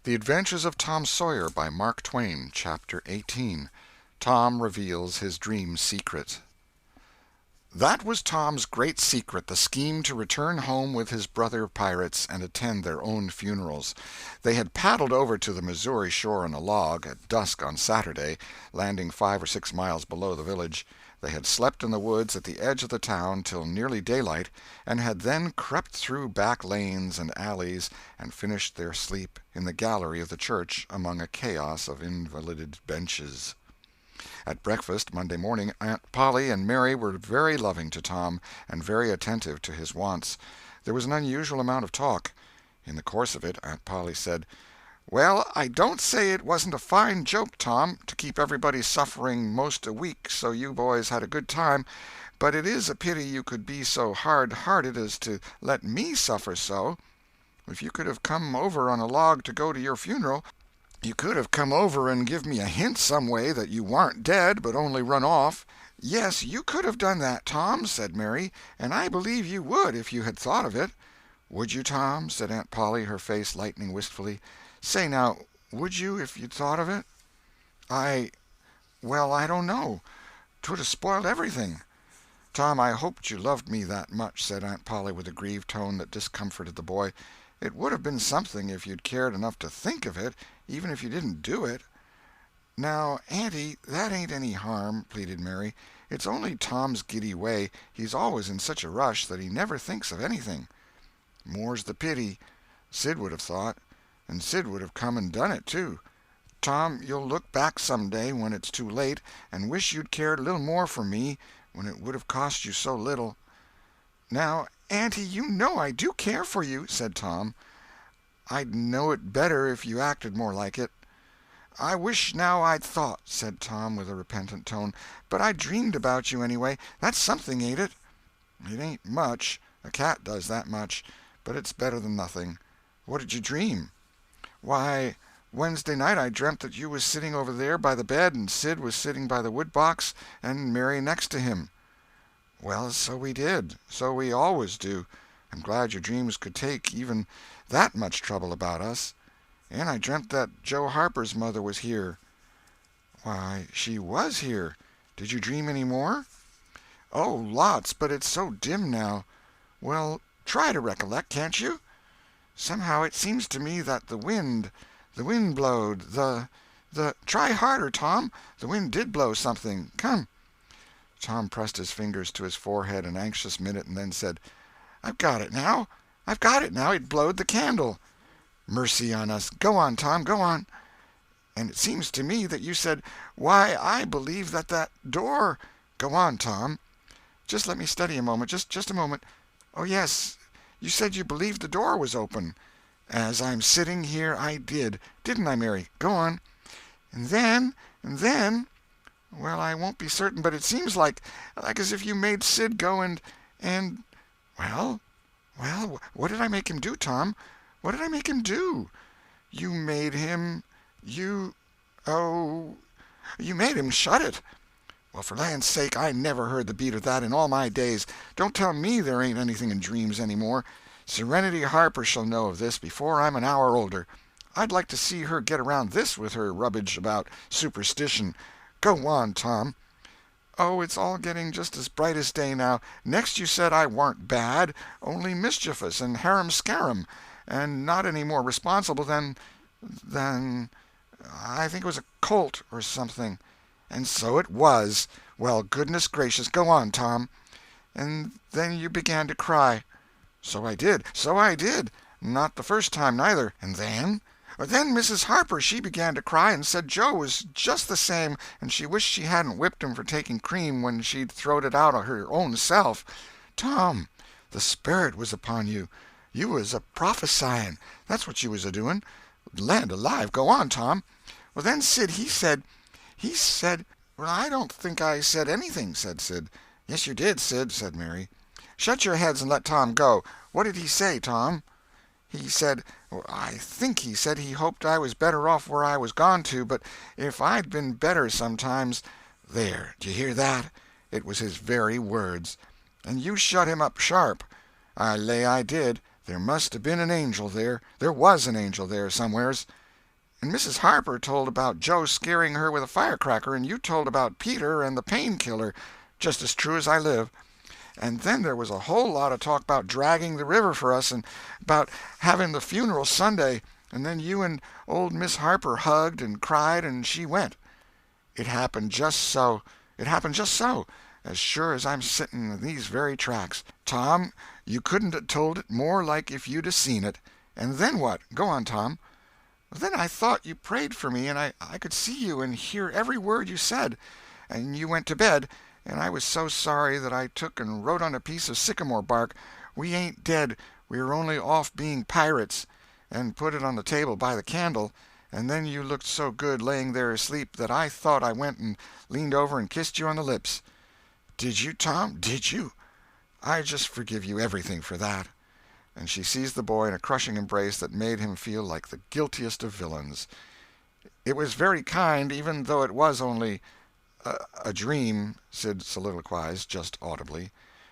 The Adventures of Tom Sawyer by Mark Twain, Chapter 18. Tom Reveals His Dream Secret. That was Tom's great secret, the scheme to return home with his brother pirates and attend their own funerals. They had paddled over to the Missouri shore on a log, at dusk on Saturday, landing 5 or 6 miles below the village. They had slept in the woods at the edge of the town till nearly daylight, and had then crept through back lanes and alleys and finished their sleep in the gallery of the church among a chaos of invalided benches. At breakfast Monday morning, Aunt Polly and Mary were very loving to Tom, and very attentive to his wants. There was an unusual amount of talk. In the course of it, Aunt Polly said, "Well, I don't say it wasn't a fine joke, Tom, to keep everybody suffering most a week so you boys had a good time, but it is a pity you could be so hard-hearted as to let me suffer so. If you could have come over on a log to go to your funeral, you could have come over and give me a hint some way that you warn't dead, but only run off." "Yes, you could have done that, Tom," said Mary, "and I believe you would if you had thought of it." "Would you, Tom?" said Aunt Polly, her face lightening wistfully. "Say now, would you if you'd thought of it?" Well, I don't know. 'Twould have spoiled everything." "Tom, I hoped you loved me that much," said Aunt Polly with a grieved tone that discomforted the boy. "It would have been something if you'd cared enough to think of it, even if you didn't do it." "Now, Auntie, that ain't any harm," pleaded Mary. "It's only Tom's giddy way. He's always in such a rush that he never thinks of anything." "More's the pity. Sid would have thought, and Sid would have come and done it, too. Tom, you'll look back some day, when it's too late, and wish you'd cared a little more for me, when it would have cost you so little." "Now, Auntie, you know I do care for you," said Tom. "I'd know it better if you acted more like it." "I wish now I'd thought," said Tom with a repentant tone. "But I dreamed about you, anyway. That's something, ain't it?" "It ain't much. A cat does that much. But it's better than nothing. What did you dream?" "Why, Wednesday night I dreamt that you was sitting over there by the bed, and Sid was sitting by the wood-box, and Mary next to him." "Well, so we did. So we always do. I'm glad your dreams could take even that much trouble about us. And I dreamt that Joe Harper's mother was here." "Why, she was here. Did you dream any more?" "Oh, lots, but it's so dim now." "Well, try to recollect, can't you?" "Somehow it seems to me that the wind blowed, try harder, Tom. The wind did blow something. Come." Tom pressed his fingers to his forehead an anxious minute, and then said, I've got it now. It blowed the candle." "Mercy on us! Go on, Tom, go on." "And it seems to me that you said, 'Why, I believe that door—'" "Go on, Tom." "Just let me study a moment, just a moment. Oh, yes, you said you believed the door was open." "As I'm sitting here, I did. Didn't I, Mary? Go on." "And then, well, I won't be certain, but it seems like as if you made Sid go and— Well, what did I make him do, Tom? What did I make him do?" "You made him— you made him shut it." "Well, for land's sake, I never heard the beat of that in all my days. Don't tell me there ain't anything in dreams any more. Serenity Harper shall know of this before I'm an hour older. I'd like to see her get around this with her rubbage about superstition. Go on, Tom." "Oh, it's all getting just as bright as day now. Next you said I warn't bad, only mischievous and harum-scarum, and not any more responsible than I think it was a colt or something." "And so it was. Well, goodness gracious, go on, Tom." "And then you began to cry." So I did. Not the first time, neither." "And then?" "Then Mrs. Harper, she began to cry, and said Joe was just the same, and she wished she hadn't whipped him for taking cream when she'd throwed it out of her own self." "Tom, the Sperrit was upon you. You was a-prophesying. That's what you was a-doing. Land alive, go on, Tom." "Well, then Sid, he said— "Well, I don't think I said anything," said Sid. "Yes, you did, Sid," said Mary. "Shut your heads and let Tom go. What did he say, Tom?" "He said— I think he said he hoped I was better off where I was gone to, but if I'd been better sometimes—" "There, d'you hear that? It was his very words. And you shut him up sharp." "I lay I did. There must have been an angel there. There was an angel there somewheres." And Mrs. Harper told about Joe scaring her with a firecracker, and you told about Peter and the painkiller, just as true as I live. And then there was a whole lot of talk about dragging the river for us, and about having the funeral Sunday, and then you and old Miss Harper hugged and cried, and she went. It happened just so. It happened just so, as sure as I'm sitting in these very tracks. Tom, you couldn't have told it more like if you'd 'a seen it. And then what? Go on, Tom. Then I thought you prayed for me, and I could see you and hear every word you said. And you went to bed, and I was so sorry that I took and wrote on a piece of sycamore bark, "We ain't dead, we are only off being pirates," and put it on the table by the candle. And then you looked so good laying there asleep that I thought I went and leaned over and kissed you on the lips. Did you, Tom? Did you? I just forgive you everything for that. And she seized the boy in a crushing embrace that made him feel like the guiltiest of villains. It was very kind, even though it was only a dream, Sid soliloquized, just audibly.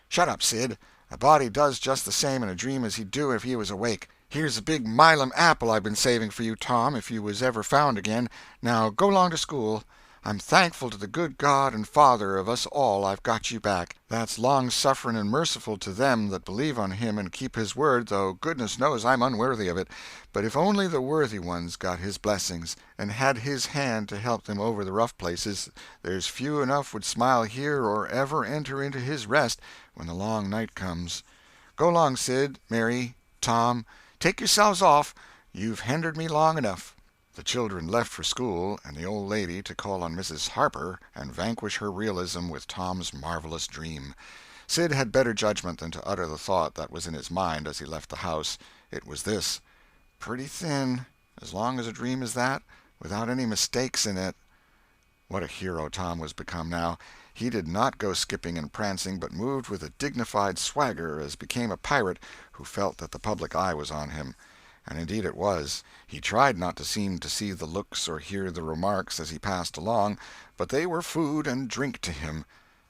Shut up, Sid. A body does just the same in a dream as he'd do if he was awake. Here's a big Milam apple I've been saving for you, Tom, if you was ever found again. Now go along to school. I'm thankful to the good God and Father of us all I've got you back. That's long-suffering and merciful to them that believe on him and keep his word, though goodness knows I'm unworthy of it. But if only the worthy ones got his blessings, and had his hand to help them over the rough places, there's few enough would smile here or ever enter into his rest when the long night comes. Go along, Sid, Mary, Tom. Take yourselves off. You've hindered me long enough. The children left for school, and the old lady to call on Mrs. Harper and vanquish her realism with Tom's marvelous dream. Sid had better judgment than to utter the thought that was in his mind as he left the house. It was this: pretty thin, as long as a dream as that, without any mistakes in it. What a hero Tom was become now! He did not go skipping and prancing, but moved with a dignified swagger as became a pirate who felt that the public eye was on him. And indeed it was. He tried not to seem to see the looks or hear the remarks as he passed along, but they were food and drink to him.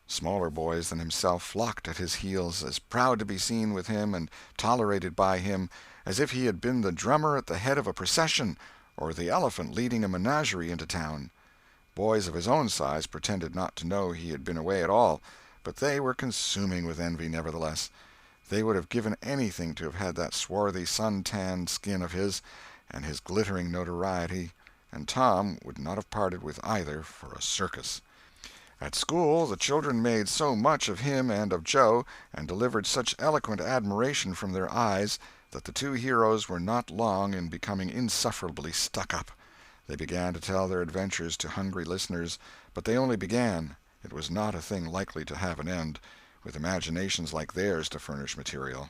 Smaller boys than himself flocked at his heels, as proud to be seen with him and tolerated by him as if he had been the drummer at the head of a procession or the elephant leading a menagerie into town. Boys of his own size pretended not to know he had been away at all, but they were consuming with envy nevertheless. They would have given anything to have had that swarthy, sun-tanned skin of his, and his glittering notoriety, and Tom would not have parted with either for a circus. At school the children made so much of him and of Joe, and delivered such eloquent admiration from their eyes, that the two heroes were not long in becoming insufferably stuck up. They began to tell their adventures to hungry listeners, but they only began. It was not a thing likely to have an end, with imaginations like theirs to furnish material.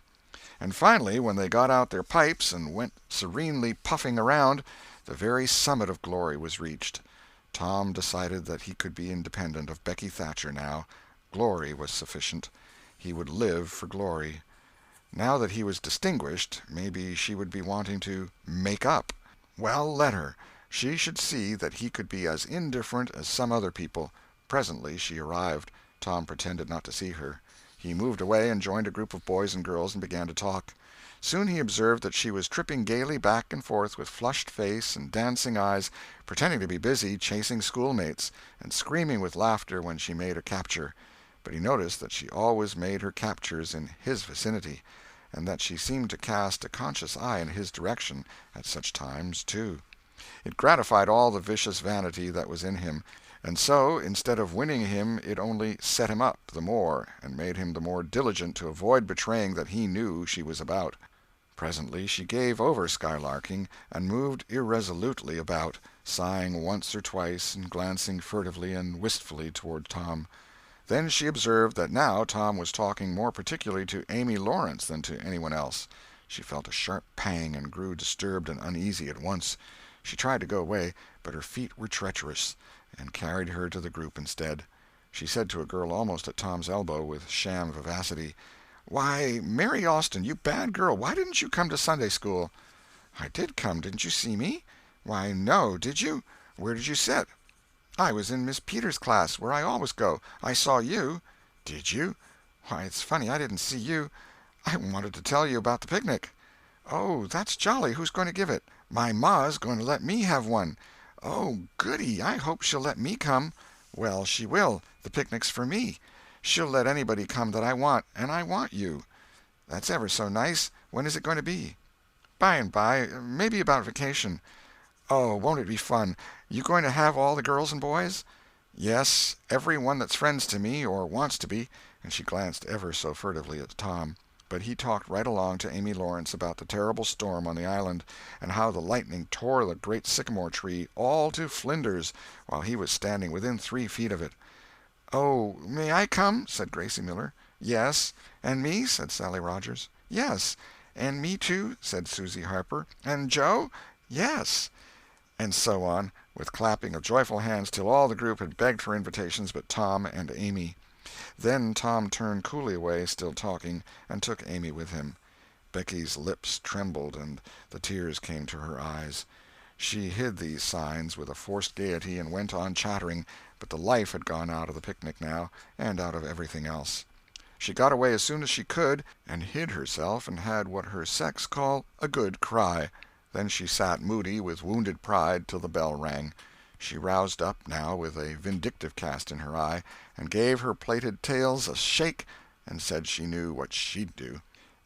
And finally, when they got out their pipes and went serenely puffing around, the very summit of glory was reached. Tom decided that he could be independent of Becky Thatcher now. Glory was sufficient. He would live for glory. Now that he was distinguished, maybe she would be wanting to make up. Well, let her. She should see that he could be as indifferent as some other people. Presently she arrived. Tom pretended not to see her. He moved away and joined a group of boys and girls and began to talk. Soon he observed that she was tripping gaily back and forth with flushed face and dancing eyes, pretending to be busy chasing schoolmates, and screaming with laughter when she made a capture. But he noticed that she always made her captures in his vicinity, and that she seemed to cast a conscious eye in his direction at such times, too. It gratified all the vicious vanity that was in him, and so, instead of winning him, it only set him up the more, and made him the more diligent to avoid betraying that he knew she was about. Presently she gave over skylarking, and moved irresolutely about, sighing once or twice and glancing furtively and wistfully toward Tom. Then she observed that now Tom was talking more particularly to Amy Lawrence than to anyone else. She felt a sharp pang and grew disturbed and uneasy at once. She tried to go away, but her feet were treacherous, and carried her to the group instead. She said to a girl almost at Tom's elbow, with sham vivacity, "Why, Mary Austin, you bad girl, why didn't you come to Sunday school?" "I did come. Didn't you see me?" "Why, no. Did you? Where did you sit?" "I was in Miss Peters' class, where I always go. I saw you." "Did you? Why, it's funny I didn't see you. I wanted to tell you about the picnic." "Oh, that's jolly. Who's going to give it?" My ma's going to let me have one. Oh, goody, I hope she'll let me come. Well, she will. The picnic's for me. She'll let anybody come that I want, and I want you. That's ever so nice. When is it going to be? By and by, maybe about vacation. Oh, won't it be fun? You going to have all the girls and boys? Yes, every one that's friends to me, or wants to be, and she glanced ever so furtively at Tom. But he talked right along to Amy Lawrence about the terrible storm on the island, and how the lightning tore the great sycamore tree all to flinders while he was standing within 3 feet of it. "Oh, may I come?" said Gracie Miller. "Yes." "And me?" said Sally Rogers. "Yes." "And me too?" said Susie Harper. "And Joe?" "Yes." And so on, with clapping of joyful hands till all the group had begged for invitations but Tom and Amy. Then Tom turned coolly away, still talking, and took Amy with him. Becky's lips trembled and the tears came to her eyes. She hid these signs with a forced gaiety and went on chattering, but the life had gone out of the picnic now, and out of everything else. She got away as soon as she could, and hid herself and had what her sex call a good cry. Then she sat moody with wounded pride till the bell rang. She roused up, now, with a vindictive cast in her eye, and gave her plaited tails a shake, and said she knew what she'd do.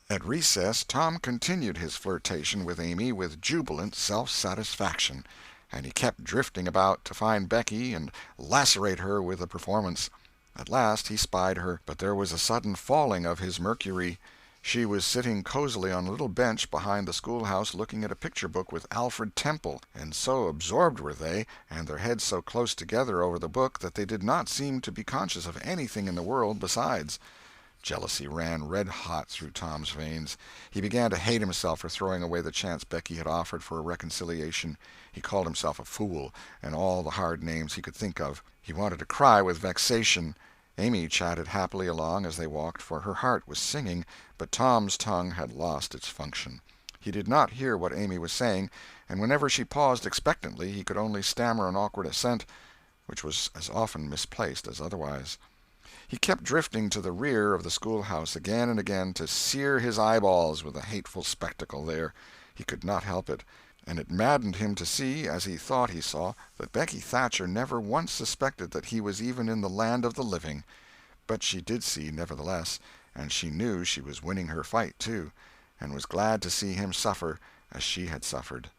At recess Tom continued his flirtation with Amy with jubilant self-satisfaction, and he kept drifting about to find Becky and lacerate her with the performance. At last he spied her, but there was a sudden falling of his mercury. She was sitting cozily on a little bench behind the schoolhouse looking at a picture book with Alfred Temple, and so absorbed were they, and their heads so close together over the book, that they did not seem to be conscious of anything in the world besides. Jealousy ran red-hot through Tom's veins. He began to hate himself for throwing away the chance Becky had offered for a reconciliation. He called himself a fool, and all the hard names he could think of. He wanted to cry with vexation. Amy chatted happily along as they walked, for her heart was singing, but Tom's tongue had lost its function. He did not hear what Amy was saying, and whenever she paused expectantly he could only stammer an awkward assent, which was as often misplaced as otherwise. He kept drifting to the rear of the schoolhouse again and again to sear his eyeballs with the hateful spectacle there. He could not help it, and it maddened him to see, as he thought he saw, that Becky Thatcher never once suspected that he was even in the land of the living. But she did see, nevertheless, and she knew she was winning her fight, too, and was glad to see him suffer as she had suffered.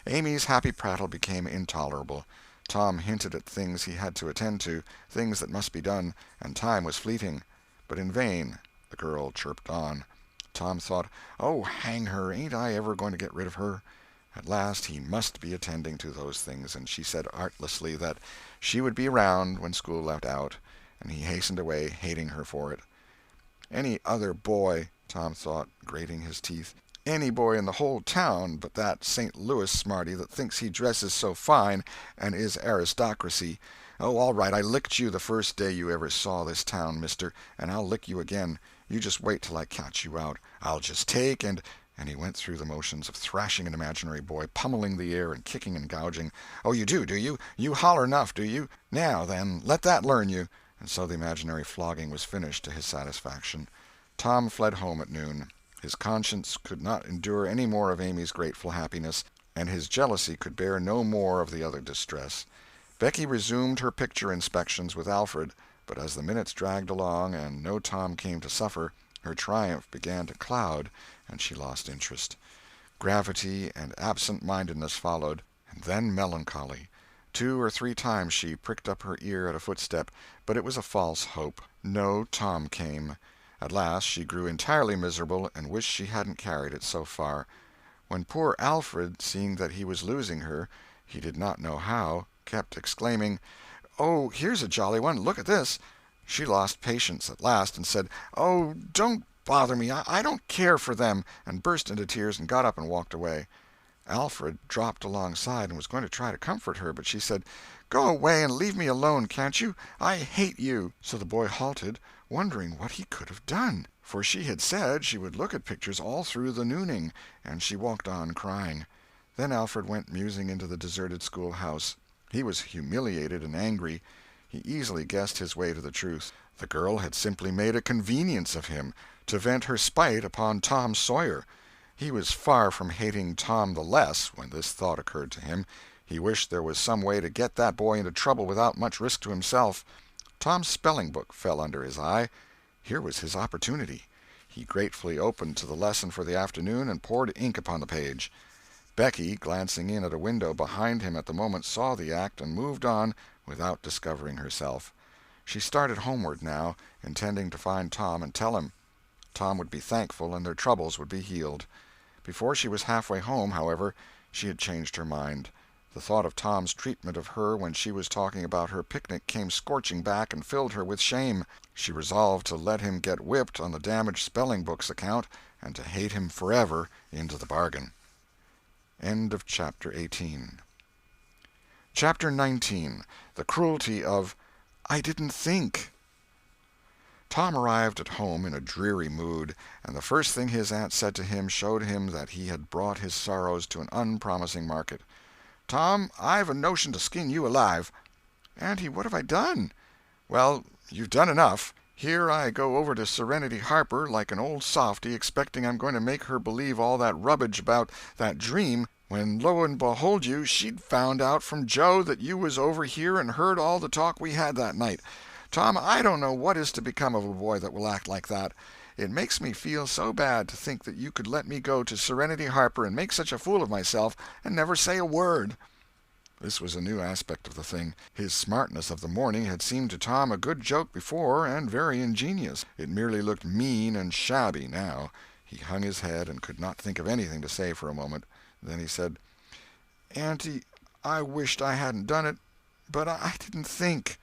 Amy's happy prattle became intolerable. Tom hinted at things he had to attend to, things that must be done, and time was fleeting. But in vain. The girl chirped on. Tom thought, "Oh, hang her, ain't I ever going to get rid of her?" At last he must be attending to those things, and she said artlessly that she would be around when school left out, and he hastened away, hating her for it. Any other boy, Tom thought, grating his teeth, any boy in the whole town but that St. Louis smarty that thinks he dresses so fine and is aristocracy. Oh, all right, I licked you the first day you ever saw this town, mister, and I'll lick you again. You just wait till I catch you out. I'll just take and he went through the motions of thrashing an imaginary boy, pummeling the air and kicking and gouging. "Oh, you do you? You holler enough, do you? Now, then, let that learn you." And so the imaginary flogging was finished to his satisfaction. Tom fled home at noon. His conscience could not endure any more of Amy's grateful happiness, and his jealousy could bear no more of the other distress. Becky resumed her picture inspections with Alfred, but as the minutes dragged along and no Tom came to suffer, her triumph began to cloud, and she lost interest. Gravity and absent-mindedness followed, and then melancholy. 2 or 3 times she pricked up her ear at a footstep, but it was a false hope. No Tom came. At last she grew entirely miserable and wished she hadn't carried it so far. When poor Alfred, seeing that he was losing her, he did not know how, kept exclaiming, "Oh, here's a jolly one, look at this," she lost patience at last and said, "Oh, don't bother me, I don't care for them," and burst into tears and got up and walked away. Alfred dropped alongside and was going to try to comfort her, but she said, "Go away and leave me alone, can't you? I hate you." So the boy halted, wondering what he could have done, for she had said she would look at pictures all through the nooning, and she walked on crying. Then Alfred went musing into the deserted schoolhouse. He was humiliated and angry. He easily guessed his way to the truth. The girl had simply made a convenience of him, to vent her spite upon Tom Sawyer. He was far from hating Tom the less when this thought occurred to him. He wished there was some way to get that boy into trouble without much risk to himself. Tom's spelling-book fell under his eye. Here was his opportunity. He gratefully opened to the lesson for the afternoon and poured ink upon the page. Becky, glancing in at a window behind him at the moment, saw the act and moved on without discovering herself. She started homeward now, intending to find Tom and tell him. Tom would be thankful and their troubles would be healed. Before she was halfway home, however, she had changed her mind. The thought of Tom's treatment of her when she was talking about her picnic came scorching back and filled her with shame. She resolved to let him get whipped on the damaged spelling-book's account and to hate him forever into the bargain. End of Chapter 18. Chapter 19. The Cruelty of I Didn't Think. Tom arrived at home in a dreary mood, and the first thing his aunt said to him showed him that he had brought his sorrows to an unpromising market. "Tom, I've a notion to skin you alive." "Auntie, what have I done?" "Well, you've done enough. Here I go over to Serenity Harper like an old softy, expecting I'm going to make her believe all that rubbish about that dream, when lo and behold you, she'd found out from Joe that you was over here and heard all the talk we had that night. Tom, I don't know what is to become of a boy that will act like that. It makes me feel so bad to think that you could let me go to Serenity Harper and make such a fool of myself and never say a word." This was a new aspect of the thing. His smartness of the morning had seemed to Tom a good joke before, and very ingenious. It merely looked mean and shabby now. He hung his head and could not think of anything to say for a moment. Then he said, "Auntie, I wished I hadn't done it, but I didn't think."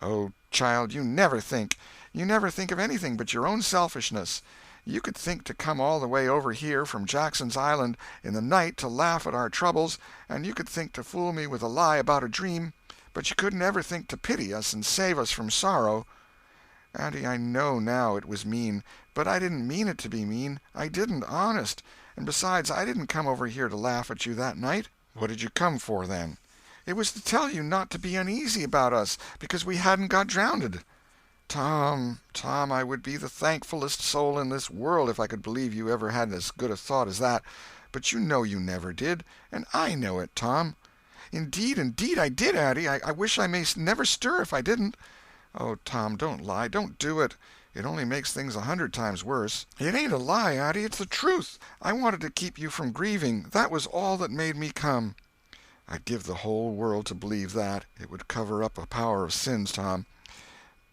"Oh, child, you never think. You never think of anything but your own selfishness. You could think to come all the way over here from Jackson's Island in the night to laugh at our troubles, and you could think to fool me with a lie about a dream, but you couldn't ever think to pity us and save us from sorrow." "Auntie, I know now it was mean, but I didn't mean it to be mean. I didn't, honest. And besides, I didn't come over here to laugh at you that night." "What did you come for, then?" "It was to tell you not to be uneasy about us, because we hadn't got drownded." "Tom, Tom, I would be the thankfulest soul in this world if I could believe you ever had as good a thought as that. But you know you never did, and I know it, Tom." Indeed, I did, Auntie. I wish I may never stir if I didn't." "Oh, Tom, don't lie. Don't do it. It only makes things 100 times worse." "It ain't a lie, Auntie. It's the truth. I wanted to keep you from grieving. That was all that made me come." "I'd give the whole world to believe that. It would cover up a power of sins, Tom.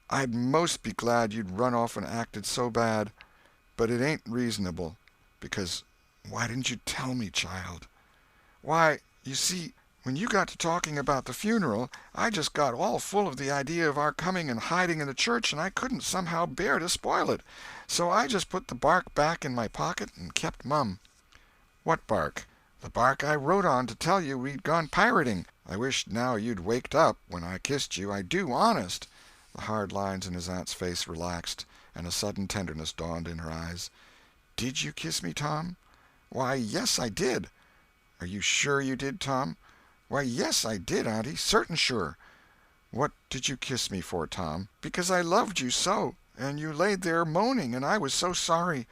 I'd most be glad you'd run off and acted so bad. But it ain't reasonable. Because why didn't you tell me, child?" "Why, you see, when you got to talking about the funeral, I just got all full of the idea of our coming and hiding in the church, and I couldn't somehow bear to spoil it. So I just put the bark back in my pocket and kept mum." "What bark?" "The bark I wrote on to tell you we'd gone pirating. I wish now you'd waked up when I kissed you. I do, honest." The hard lines in his aunt's face relaxed, and a sudden tenderness dawned in her eyes. "Did you kiss me, Tom?" "Why, yes, I did." "Are you sure you did, Tom?" "Why, yes, I did, Auntie, certain sure." "What did you kiss me for, Tom?" "Because I loved you so, and you laid there moaning, and I was so sorry."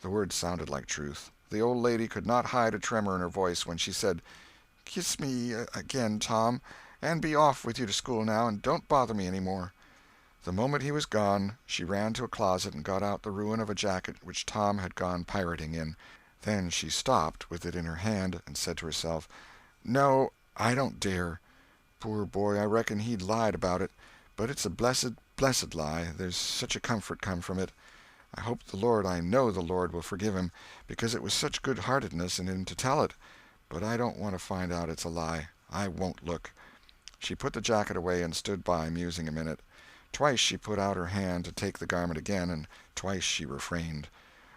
The words sounded like truth. The old lady could not hide a tremor in her voice when she said, "Kiss me again, Tom, and be off with you to school now, and don't bother me any more." The moment he was gone, she ran to a closet and got out the ruin of a jacket which Tom had gone pirating in. Then she stopped, with it in her hand, and said to herself, "No, I don't dare. Poor boy, I reckon he'd lied about it. But it's a blessed, blessed lie. There's such a comfort come from it. I hope the Lord, I know the Lord will forgive him, because it was such good-heartedness in him to tell it. But I don't want to find out it's a lie. I won't look." She put the jacket away and stood by, musing a minute. Twice she put out her hand to take the garment again, and twice she refrained.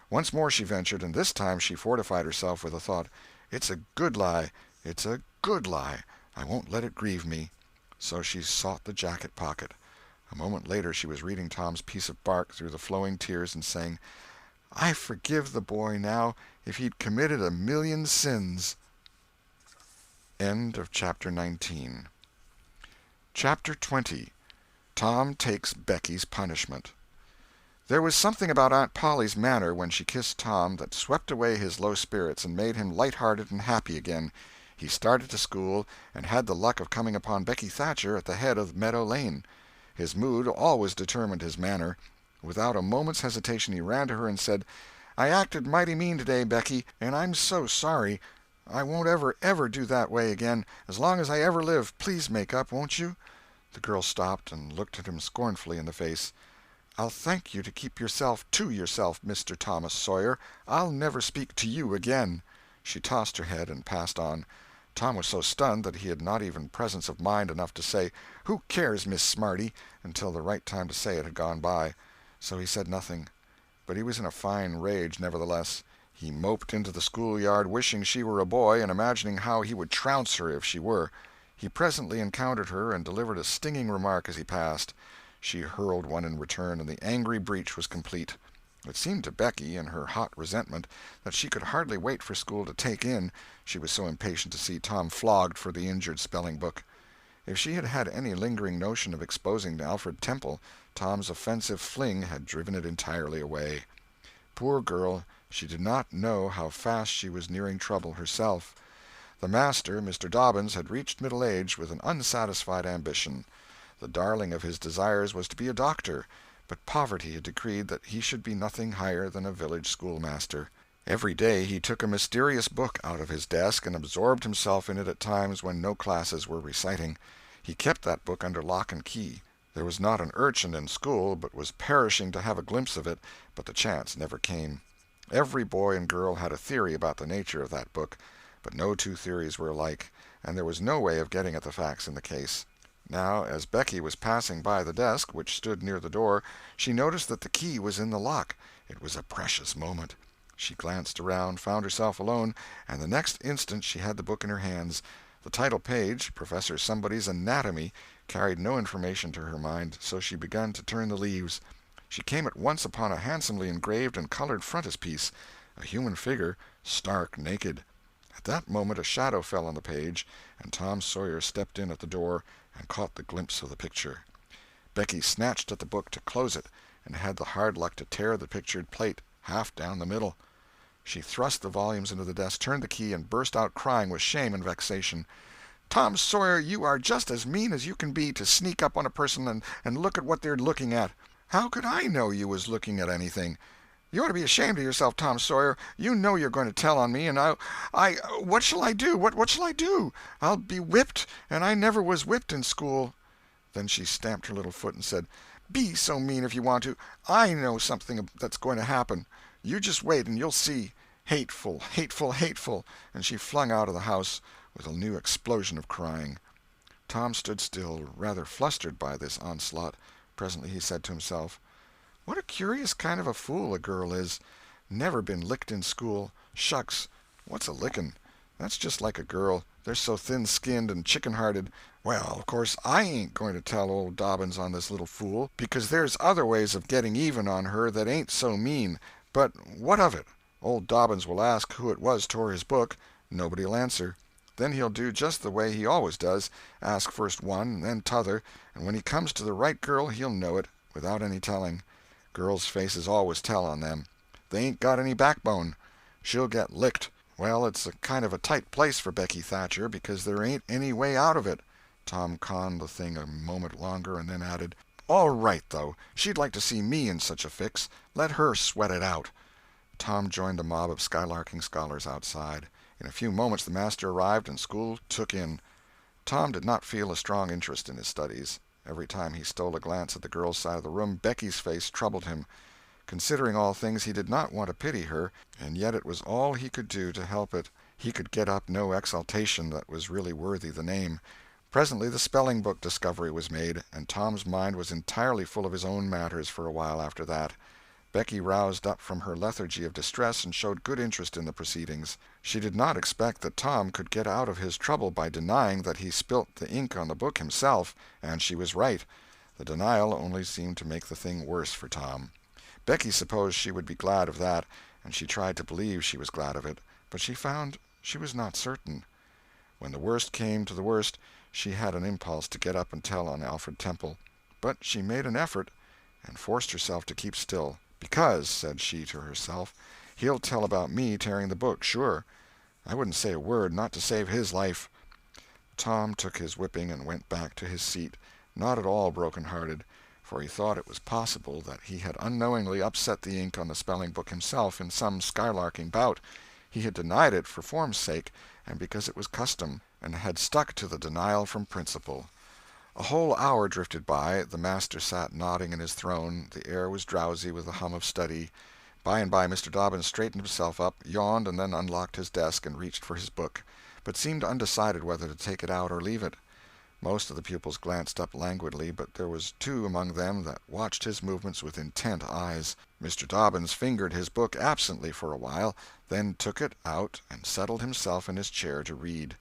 Once more she ventured, and this time she fortified herself with the thought, "It's a good lie. It's a good lie. I won't let it grieve me." So she sought the jacket pocket. A moment later she was reading Tom's piece of bark through the flowing tears and saying, "I forgive the boy now if he'd committed 1,000,000 sins." End of Chapter 19. Chapter 20. Tom Takes Becky's Punishment. There was something about Aunt Polly's manner when she kissed Tom that swept away his low spirits and made him light-hearted and happy again. He started to school, and had the luck of coming upon Becky Thatcher at the head of Meadow Lane. His mood always determined his manner. Without a moment's hesitation he ran to her and said, "I acted mighty mean today, Becky, and I'm so sorry. I won't ever do that way again, as long as I ever live. Please make up, won't you?" The girl stopped and looked at him scornfully in the face. "I'll thank you to keep yourself to yourself, Mr. Thomas Sawyer. I'll never speak to you again." She tossed her head and passed on. Tom was so stunned that he had not even presence of mind enough to say, "Who cares, Miss Smarty?" until the right time to say it had gone by. So he said nothing. But he was in a fine rage, nevertheless. He moped into the schoolyard wishing she were a boy and imagining how he would trounce her if she were. He presently encountered her and delivered a stinging remark as he passed. She hurled one in return, and the angry breach was complete. It seemed to Becky, in her hot resentment, that she could hardly wait for school to take in, she was so impatient to see Tom flogged for the injured spelling-book. If she had had any lingering notion of exposing Alfred Temple, Tom's offensive fling had driven it entirely away. Poor girl, she did not know how fast she was nearing trouble herself. The master, Mr. Dobbins, had reached middle age with an unsatisfied ambition. The darling of his desires was to be a doctor, but poverty had decreed that he should be nothing higher than a village schoolmaster. Every day he took a mysterious book out of his desk and absorbed himself in it at times when no classes were reciting. He kept that book under lock and key. There was not an urchin in school but was perishing to have a glimpse of it, but the chance never came. Every boy and girl had a theory about the nature of that book, but no two theories were alike, and there was no way of getting at the facts in the case. Now, as Becky was passing by the desk, which stood near the door, she noticed that the key was in the lock. It was a precious moment. She glanced around, found herself alone, and the next instant she had the book in her hands. The title page, Professor Somebody's Anatomy, carried no information to her mind, so she began to turn the leaves. She came at once upon a handsomely engraved and colored frontispiece, a human figure, stark naked. At that moment a shadow fell on the page, and Tom Sawyer stepped in at the door and caught the glimpse of the picture. Becky snatched at the book to close it, and had the hard luck to tear the pictured plate half down the middle. She thrust the volumes into the desk, turned the key, and burst out crying with shame and vexation. "Tom Sawyer, you are just as mean as you can be, to sneak up on a person and look at what they're looking at. How could I know you was looking at anything? You ought to be ashamed of yourself, Tom Sawyer. You know you're going to tell on me, and what shall I do? What shall I do? I'll be whipped, and I never was whipped in school." Then she stamped her little foot and said, "Be so mean if you want to. I know something that's going to happen. You just wait and you'll see. Hateful, hateful, hateful!" And she flung out of the house with a new explosion of crying. Tom stood still, rather flustered by this onslaught. Presently he said to himself, "What a curious kind of a fool a girl is. Never been licked in school. Shucks, what's a licking? That's just like a girl. They're so thin-skinned and chicken-hearted. Well, of course I ain't going to tell old Dobbins on this little fool, because there's other ways of getting even on her that ain't so mean. But what of it? Old Dobbins will ask who it was tore his book. Nobody'll answer. Then he'll do just the way he always does, ask first one and then t'other, and when he comes to the right girl he'll know it, without any telling. Girls' faces always tell on them. They ain't got any backbone. She'll get licked. Well, it's a kind of a tight place for Becky Thatcher, because there ain't any way out of it." Tom conned the thing a moment longer, and then added, "All right, though. She'd like to see me in such a fix. Let her sweat it out." Tom joined the mob of skylarking scholars outside. In a few moments the master arrived, and school took in. Tom did not feel a strong interest in his studies. Every time he stole a glance at the girl's side of the room, Becky's face troubled him. Considering all things, he did not want to pity her, and yet it was all he could do to help it. He could get up no exultation that was really worthy the name. Presently the spelling-book discovery was made, and Tom's mind was entirely full of his own matters for a while after that. Becky roused up from her lethargy of distress and showed good interest in the proceedings. She did not expect that Tom could get out of his trouble by denying that he spilt the ink on the book himself, and she was right. The denial only seemed to make the thing worse for Tom. Becky supposed she would be glad of that, and she tried to believe she was glad of it, but she found she was not certain. When the worst came to the worst, she had an impulse to get up and tell on Alfred Temple, but she made an effort, and forced herself to keep still. "Because," said she to herself, "he'll tell about me tearing the book, sure. I wouldn't say a word, not to save his life." Tom took his whipping and went back to his seat, not at all broken-hearted, for he thought it was possible that he had unknowingly upset the ink on the spelling-book himself in some skylarking bout. He had denied it for form's sake, and because it was custom, and had stuck to the denial from principle. A whole hour drifted by. The master sat nodding in his throne. The air was drowsy with the hum of study. By and by Mr. Dobbins straightened himself up, yawned, and then unlocked his desk and reached for his book, but seemed undecided whether to take it out or leave it. Most of the pupils glanced up languidly, but there was two among them that watched his movements with intent eyes. Mr. Dobbins fingered his book absently for a while, then took it out and settled himself in his chair to read.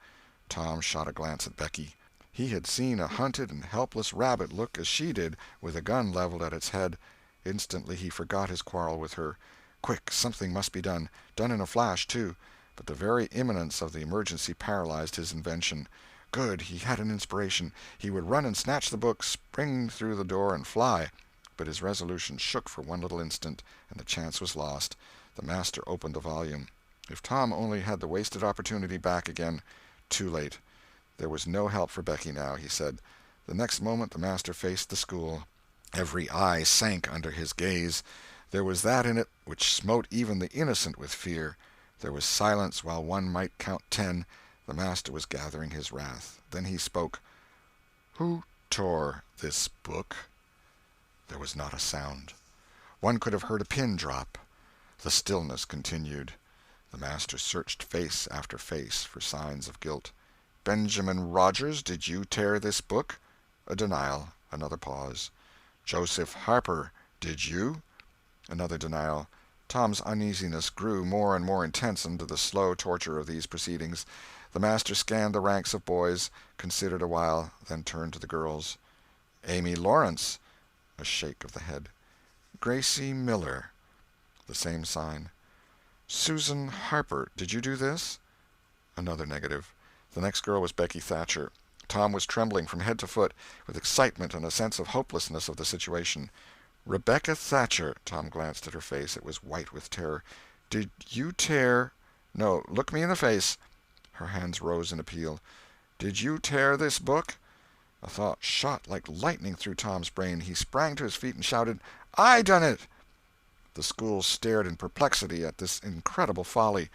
Tom shot a glance at Becky. He had seen a hunted and helpless rabbit look as she did, with a gun leveled at its head. Instantly he forgot his quarrel with her. Quick, something must be done in a flash, too. But the very imminence of the emergency paralyzed his invention. Good, he had an inspiration. He would run and snatch the book, spring through the door, and fly. But his resolution shook for one little instant, and the chance was lost. The master opened the volume. If Tom only had the wasted opportunity back again. Too late. There was no help for Becky now, he said. The next moment the master faced the school. Every eye sank under his gaze. There was that in it which smote even the innocent with fear. There was silence while one might count 10. The master was gathering his wrath. Then he spoke. "Who tore this book?" There was not a sound. One could have heard a pin drop. The stillness continued. The master searched face after face for signs of guilt. "Benjamin Rogers, did you tear this book?" A denial. Another pause. "Joseph Harper, did you?" Another denial. Tom's uneasiness grew more and more intense under the slow torture of these proceedings. The master scanned the ranks of boys, considered a while, then turned to the girls. "Amy Lawrence." A shake of the head. "Gracie Miller." The same sign. "Susan Harper, did you do this?" Another negative. The next girl was Becky Thatcher. Tom was trembling from head to foot with excitement and a sense of hopelessness of the situation. "Rebecca Thatcher." Tom glanced at her face. It was white with terror. "Did you tear—" "No, look me in the face." Her hands rose in appeal. "Did you tear this book?" A thought shot like lightning through Tom's brain. He sprang to his feet and shouted, "I done it!" The school stared in perplexity at this incredible folly.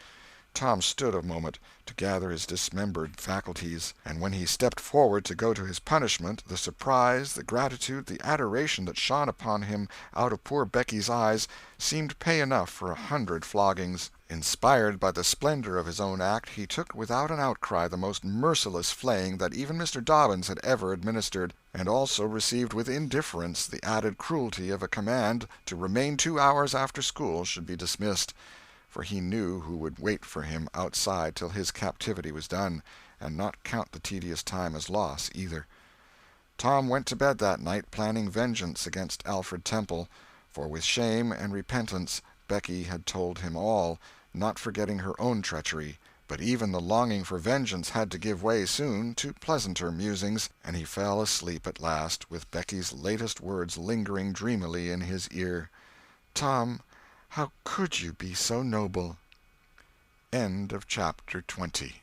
Tom stood a moment to gather his dismembered faculties, and when he stepped forward to go to his punishment, the surprise, the gratitude, the adoration that shone upon him out of poor Becky's eyes seemed pay enough for 100 floggings. Inspired by the splendor of his own act, he took without an outcry the most merciless flaying that even Mr. Dobbins had ever administered, and also received with indifference the added cruelty of a command to remain 2 hours after school should be dismissed, for he knew who would wait for him outside till his captivity was done, and not count the tedious time as loss, either. Tom went to bed that night planning vengeance against Alfred Temple, for with shame and repentance Becky had told him all, not forgetting her own treachery, but even the longing for vengeance had to give way soon to pleasanter musings, and he fell asleep at last with Becky's latest words lingering dreamily in his ear. "Tom, how could you be so noble?" End of Chapter 20.